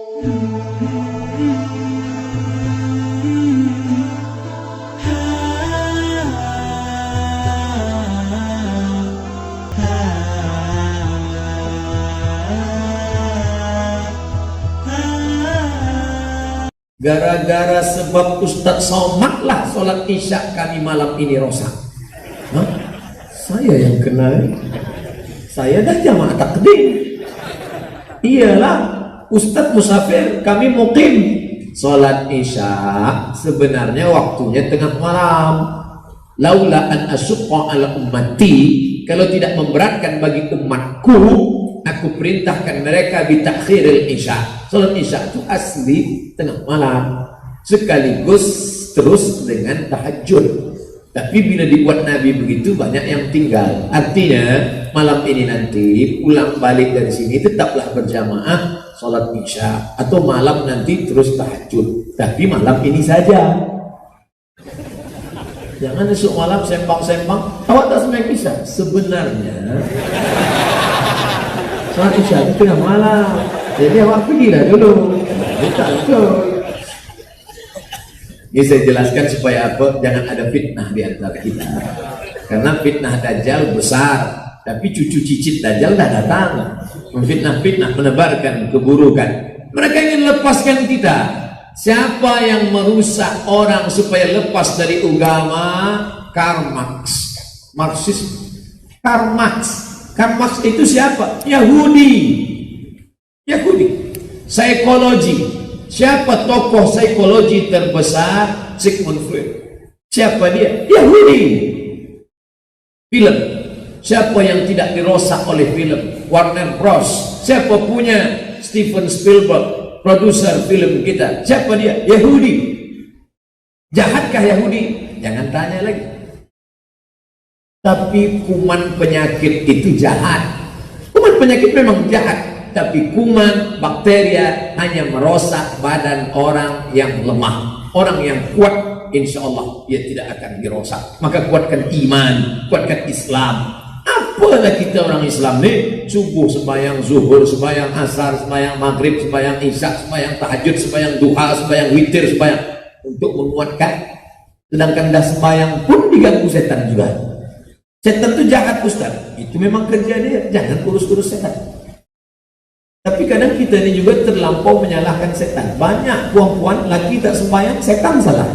Gara-gara sebab Ustadz Somad lah sholat isya kami malam ini rosak. Hah? Saya yang kena. Saya dah jamaah takdim. Iyalah, Ustadz musafir, kami mukim. Sholat isya sebenarnya waktunya tengah malam. Laula an asyqa ala ummati, kalau tidak memberatkan bagi umatku, aku perintahkan mereka bitakhiril isya. Salat isya itu asli tengah malam, sekaligus terus dengan tahajud. Tapi bila dibuat Nabi begitu, banyak yang tinggal. Artinya malam ini nanti pulang balik dari sini tetaplah berjamaah salat isya, atau malam nanti terus tahajud. Tapi malam ini saja. Jangan esok malam sembang-sembang. Awak tak sembahyang isya. Sebenarnya salat isya itu tengah malam. Jadi awak pergilah dulu. Tak betul. Ini saya jelaskan supaya apa? Jangan ada fitnah di antara kita. Karena fitnah Dajjal besar, tapi cucu cicit Dajjal dah datang. Memfitnah-fitnah, menebarkan keburukan. Mereka ingin lepaskan kita. Siapa yang merusak orang supaya lepas dari agama? Karl Marx. Marxisme. Karl Marx. Karl Marx itu siapa? Yahudi. Psikologi. Siapa tokoh psikologi terbesar? Sigmund Freud. Siapa dia? Yahudi. Film. Siapa yang tidak dirosak oleh film? Warner Bros. Siapa punya? Steven Spielberg, produser film kita. Siapa dia? Yahudi. Jahatkah Yahudi? Jangan tanya lagi. Tapi kuman penyakit itu jahat. Kuman penyakit memang jahat. Tapi kuman, bakteria hanya merosak badan orang yang lemah. Orang yang kuat, insya Allah dia tidak akan dirosak. Maka kuatkan iman, kuatkan Islam. Apalah kita orang Islam nih, subuh sembahyang zuhur, sembahyang asar, sembahyang maghrib, sembahyang isya, sembahyang tahajud, sembahyang duha, sembahyang witir, sembahyang untuk menguatkan. Sedangkan dah sembahyang pun diganggu setan juga. Setan itu jahat Ustaz. Itu memang kerja dia. Jangan urus-urus setan. Tapi kadang kita ini juga terlampau menyalahkan setan. Banyak puan-puan laki tak sembahyang, setan salah.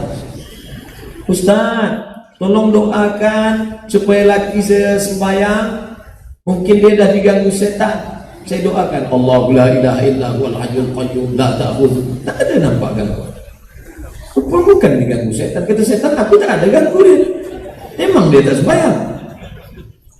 Ustaz, tolong doakan supaya laki saya sembahyang. Mungkin dia dah diganggu setan. Saya doakan, Allahu la ilaha illa huwal hayyul qayyum la ta'khudhuhu. Tak ada nampak gangguan. Bukan diganggu setan. Kata setan, aku tak ada ganggu dia. Memang dia tak sembahyang.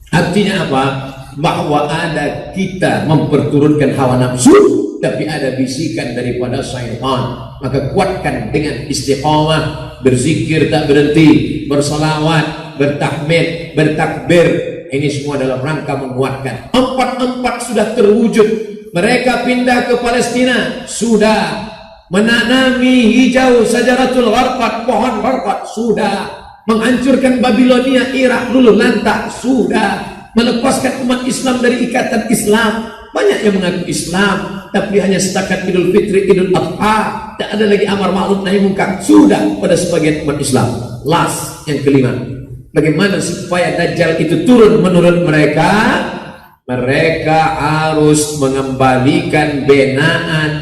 Artinya apa? Bahwa ada kita memperturunkan hawa nafsu, tapi ada bisikan daripada syaitan. Maka kuatkan dengan istiqamah, berzikir tak berhenti, bersalawat, bertahmid, bertakbir. Ini semua dalam rangka menguatkan. Empat sudah terwujud. Mereka pindah ke Palestina, sudah menanami hijau sajaratul gharqad, pohon gharqad, sudah menghancurkan Babilonia, Irak dulu lantak, sudah melepaskan umat Islam dari ikatan Islam. Banyak yang mengaku Islam, tapi hanya setakat Idul Fitri, Idul Adha. Tak ada lagi amar ma'ruf nahi munkar. Sudah pada sebagian umat Islam. Last, yang kelima, bagaimana supaya Dajjal itu turun menurut mereka? Mereka harus mengembalikan binaan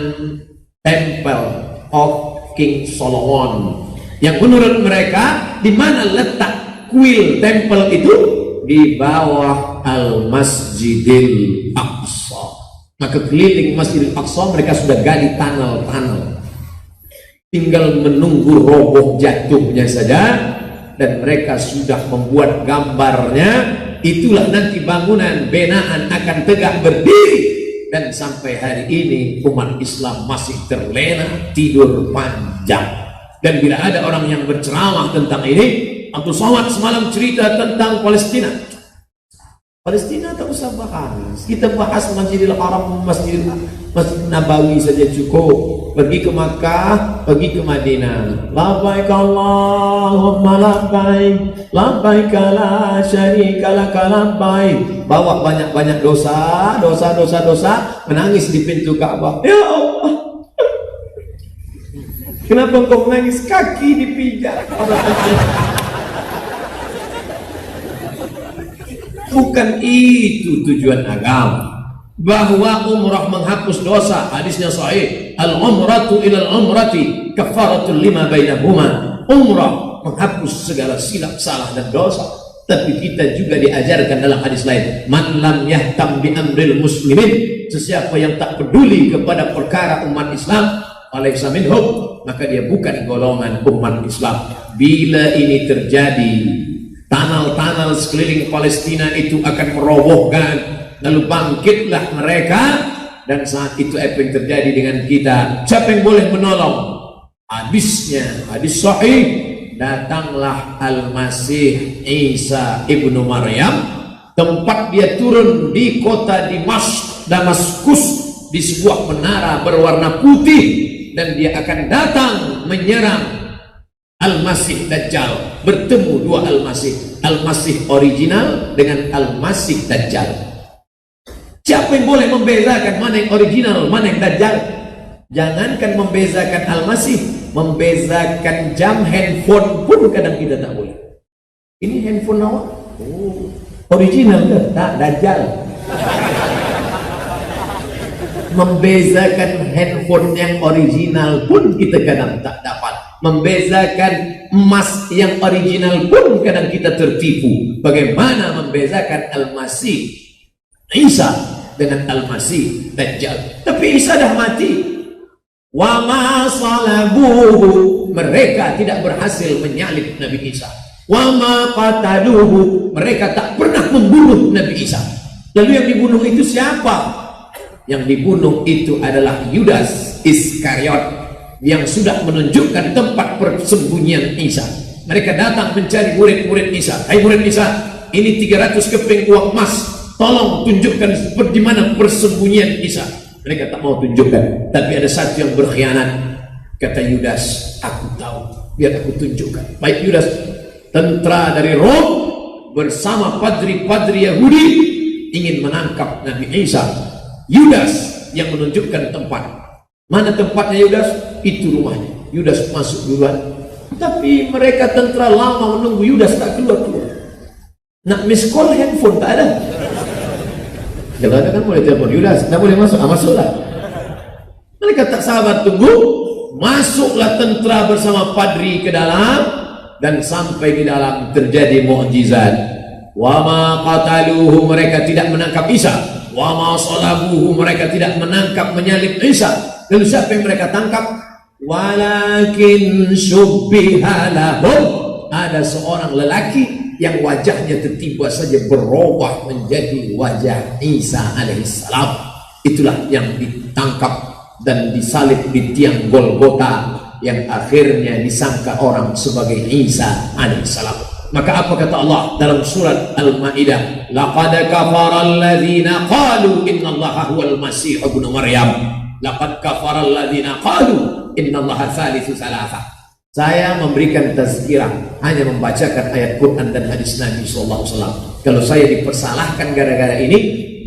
Temple of King Solomon, yang menurut mereka di mana letak kuil temple itu? Di bawah Al-Masjidil Aqsa. Maka keliling Masjidil Aqsa mereka sudah gali tunnel-tunnel. Tinggal menunggu roboh jatuhnya saja, dan mereka sudah membuat gambarnya. Itulah nanti bangunan binaan akan tegak berdiri. Dan sampai hari ini umat Islam masih terlena tidur panjang. Dan bila ada orang yang berceramah tentang ini, Abdul Somad semalam cerita tentang Palestina. Palestina tak usah bahas. Kita bahas Masjidil Haram, Masjid Nabawi saja cukup. Pergi ke Makkah, pergi ke Madinah. Labbaik Allahumma labbaik, labbaik la syarika lak labbaik. Bawa banyak-banyak dosa, menangis di pintu Ka'bah. Ya Allah, Kenapa engkau menangis? Kaki dipijak. Bukan itu tujuan agama. Bahwa umrah menghapus dosa, hadisnya sahih. Al-umratu ilal umrati kafaratul lima bainahuma. Umrah menghapus segala silap, salah dan dosa. Tapi kita juga diajarkan dalam hadis lain, man lam yahtam bi amril muslimin, sesiapa yang tak peduli kepada perkara umat Islam, alaysa minhum, maka dia bukan golongan umat Islam. Bila ini terjadi, tanal-tanal sekeliling Palestina itu akan merobohkan, lalu bangkitlah mereka, dan saat itu apa yang terjadi dengan kita? Siapa yang boleh menolong? Hadisnya, hadis sahih, datanglah Al-Masih Isa ibnu Maryam, tempat dia turun di kota Damaskus, di sebuah menara berwarna putih, dan dia akan datang menyerang Al-Masih Dajjal. Bertemu dua Al-Masih, Al-Masih original dengan Al-Masih Dajjal. Siapa yang boleh membezakan mana yang original, mana yang Dajjal? Jangankan membezakan Al-Masih, membezakan jam handphone pun kadang kita tak boleh. Ini handphone awak, oh, original ke? Tak, Dajjal. Membezakan handphone yang original pun kita kadang tak dapat. Membezakan emas yang original pun kadang kita tertipu. Bagaimana membezakan Al-Masih Isa dengan Al-Masih Dajjal? Tapi Isa dah mati. Wa ma salabuhu, mereka tidak berhasil menyalib Nabi Isa. Wa ma qataluhu, mereka tak pernah membunuh Nabi Isa. Lalu yang dibunuh itu siapa? Yang dibunuh itu adalah Yudas Iskariot, yang sudah menunjukkan tempat persembunyian Isa. Mereka datang mencari murid-murid Isa. Hai murid Isa, ini 300 keping uang emas, tolong tunjukkan di mana persembunyian Isa. Mereka tak mau tunjukkan, tapi ada satu yang berkhianat. Kata Yudas, aku tahu, biar aku tunjukkan. Baik Yudas, tentara dari Rom bersama padri-padri Yahudi ingin menangkap Nabi Isa. Yudas yang menunjukkan tempat. Mana tempatnya Yudas? Itu rumahnya. Yudas masuk duluan, tapi mereka tentara lama menunggu Yudas tak keluar-keluar. Nak miss call handphone tak ada. Kalau ada kan boleh telepon Yudas, tak boleh masuk, masuklah. Mereka tak sabar tunggu, masuklah tentara bersama padri ke dalam, dan sampai di dalam terjadi mukjizat. Wa ma qataluhu, mereka tidak menangkap Isa. Wa ma salabuhu, mereka tidak menangkap menyalib Isa. Lalu siapa yang mereka tangkap? Walakin syubbiha lahum, ada seorang lelaki yang wajahnya tiba-tiba saja berubah menjadi wajah Isa alaihissalam. Itulah yang ditangkap dan disalib di tiang Golgota, yang akhirnya disangka orang sebagai Isa alaihissalam. Maka apa kata Allah dalam surat Al-Maidah? Laqad kafara alladhina qalu innallaha huwal masih ibnu Maryam. Laqad kafara alladhina qalu innallaha thalithu thalatha. Saya memberikan tazkirah, hanya membacakan ayat Quran dan hadis Nabi SAW. Kalau saya dipersalahkan gara-gara ini,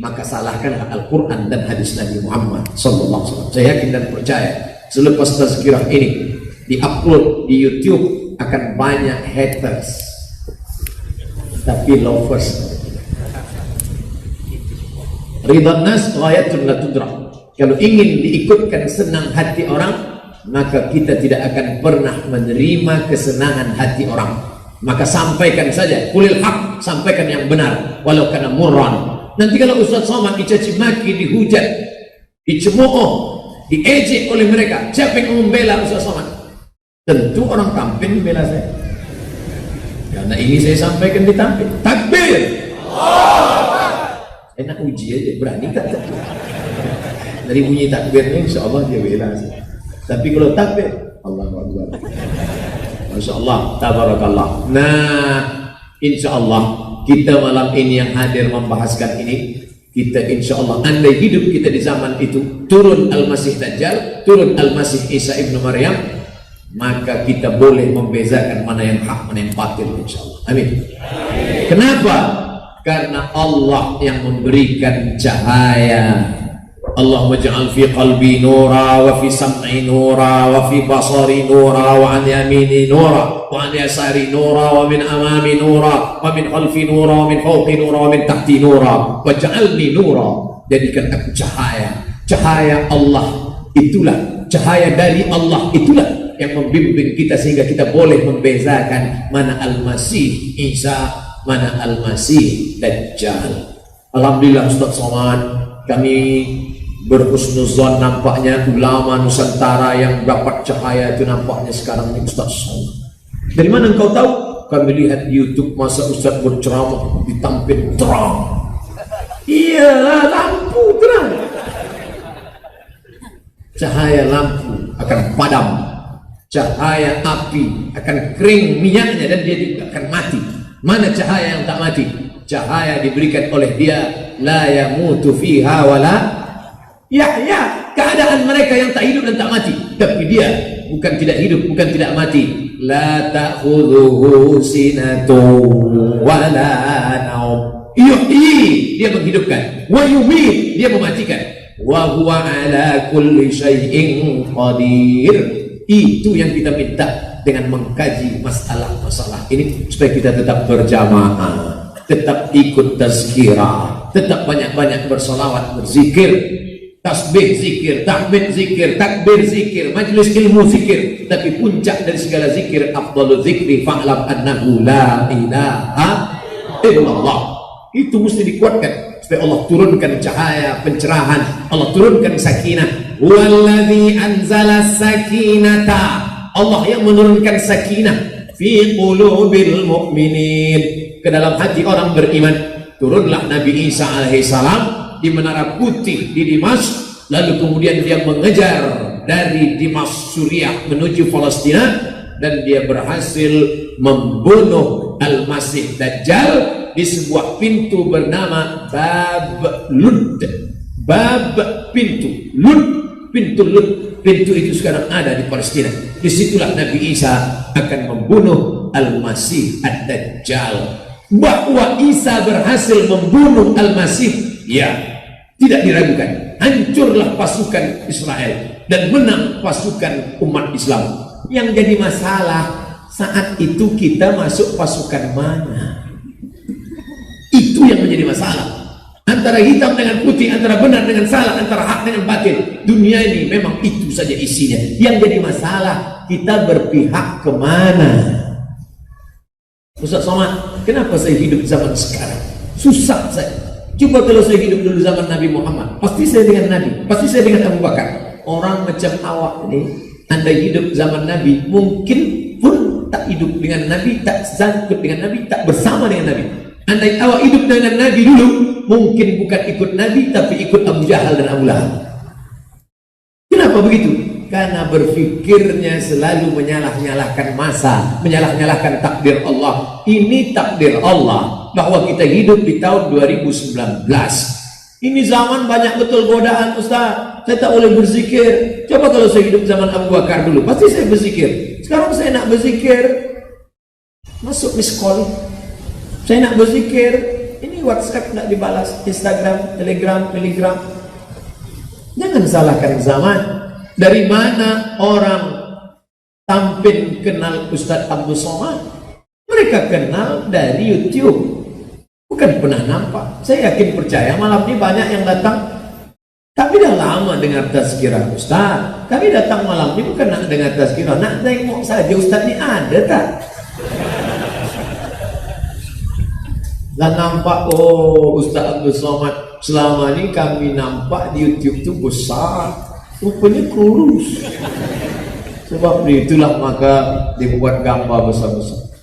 maka salahkanlah Al-Quran dan hadis Nabi Muhammad SAW. Saya yakin dan percaya, selepas tazkirah ini diupload di YouTube, akan banyak haters, tapi lovers. Ridhan nas ghayatun la tudrak. Kalau ingin diikutkan senang hati orang, maka kita tidak akan pernah menerima kesenangan hati orang. Maka sampaikan saja, kulil haq, sampaikan yang benar, walau kana murran. Nanti kalau Ustaz Somad dicaci maki, dihujat, dicemooh, diejek oleh mereka, siapa yang membela Ustaz Somad? Tentu orang Tampin membela saya. Karena ini saya sampaikan di Tampin. Takbir! Enak uji aja, berani tak takbir? Dari bunyi takbirnya insya Allah dia bela saya. Tapi kalau takbir, Allahu Akbar, Masya Allah, tabarakallah. Nah, insya Allah kita malam ini yang hadir membahaskan ini, kita insya Allah, andai hidup kita di zaman itu, turun Al-Masih Dajjal, turun Al-Masih Isa ibnu Maryam, maka kita boleh membezakan mana yang hak, mana yang batil, insya Allah. Amin. Kenapa? Karena Allah yang memberikan cahaya. Allahumma ja'al fi qalbi nura wa fi sam'i nura wa fi basari nura wa an yamini nura wa an yasari nura wa min amami nura wa min khalfi nura wa min fawqi nura wa min tahti nura wa ja'alni nura. Jadikan aku cahaya Allah itulah, cahaya dari Allah itulah yang membimbing kita sehingga kita boleh membezakan mana Al-Masih Isa, mana Al-Masih Dajjal. Alhamdulillah Ustaz Somad, kami berhusnuzon nampaknya ulama Nusantara yang dapat cahaya itu nampaknya sekarang ini Ustaz Somad. Dari mana engkau tahu? Kami lihat di YouTube masa Ustaz berceramah ditampil terang. Iyalah, lampu terang. Cahaya lampu akan padam, cahaya api akan kering minyaknya dan dia tidak akan mati. Mana cahaya yang tak mati? Cahaya diberikan oleh dia, la yamutu fiha wala yahya. Keadaan mereka yang tak hidup dan tak mati, tapi dia bukan tidak hidup, bukan tidak mati. La ta'khudhuhu sinatun wala naum. Yuhyi, dia menghidupkan, wa yumit, dia mematikan, wa huwa ala kulli syai'in qadir. Itu yang kita minta dengan mengkaji masalah-masalah ini supaya kita tetap berjamaah, tetap ikut tazkirah, tetap banyak-banyak bersolawat, berzikir, tasbih zikir, tahmid zikir, takbir zikir, majlis ilmu zikir. Tapi puncak dari segala zikir, afdalu zikri fa'lam annahu la ilaha illallah. Itu mesti dikuatkan supaya Allah turunkan cahaya pencerahan, Allah turunkan sakinah. Walladzi anzala sakinata, Allah yang menurunkan sakinah fi qulubil mu'minin, ke dalam hati orang beriman. Turunlah Nabi Isa alaihissalam di Menara Putih di Dimas, lalu kemudian dia mengejar dari Dimas Suriah menuju Palestina, dan dia berhasil membunuh Al-Masih Dajjal di sebuah pintu bernama Bab Lud. Bab pintu, Lud, pintu Lud. Pintu itu sekarang ada di Palestina. Disitulah Nabi Isa akan membunuh Al-Masih Ad-Dajjal. Bahwa Isa berhasil membunuh Al-Masih, ya, tidak diragukan. Hancurlah pasukan Israel dan menang pasukan umat Islam. Yang jadi masalah saat itu kita masuk pasukan mana? Itu yang menjadi masalah. Antara hitam dengan putih, antara benar dengan salah, antara hak dengan batil. Dunia ini memang itu saja isinya. Yang jadi masalah, kita berpihak kemana? Ustaz Somad, kenapa saya hidup zaman sekarang? Susah saya. Coba kalau saya hidup dulu zaman Nabi Muhammad, pasti saya dengan Nabi, pasti saya dengan Abu Bakar. Orang macam awak ini, anda hidup zaman Nabi, mungkin pun tak hidup dengan Nabi, tak sangkut dengan Nabi, tak bersama dengan Nabi. Andai awak hidup dengan Nabi dulu, mungkin bukan ikut Nabi, tapi ikut Abu Jahal dan Abu Lahab. Kenapa begitu? Karena berfikirnya selalu menyalah-nyalahkan masa, menyalah-nyalahkan takdir Allah. Ini takdir Allah, bahwa kita hidup di tahun 2019. Ini zaman banyak betul godaan, Ustaz. Saya tak boleh berzikir. Coba kalau saya hidup zaman Abu Bakar dulu, pasti saya berzikir. Sekarang saya nak berzikir, masuk miss call. Saya nak berzikir, ini WhatsApp nak dibalas, Instagram, Telegram, Telegram. Jangan salahkan zaman. Dari mana orang tampil kenal Ustaz Abdul Somad? Mereka kenal dari YouTube, bukan pernah nampak. Saya yakin percaya malam ini banyak yang datang. Tapi dah lama dengar tazkirah Ustaz. Kami datang malam ini bukan nak dengar tazkirah, nak tengok saja Ustaz ni ada tak? Dan nampak, oh Ustaz Abdul Somad selama ni kami nampak di YouTube tu besar, rupanya kurus. Sebab itulah maka dibuat gambar besar-besar.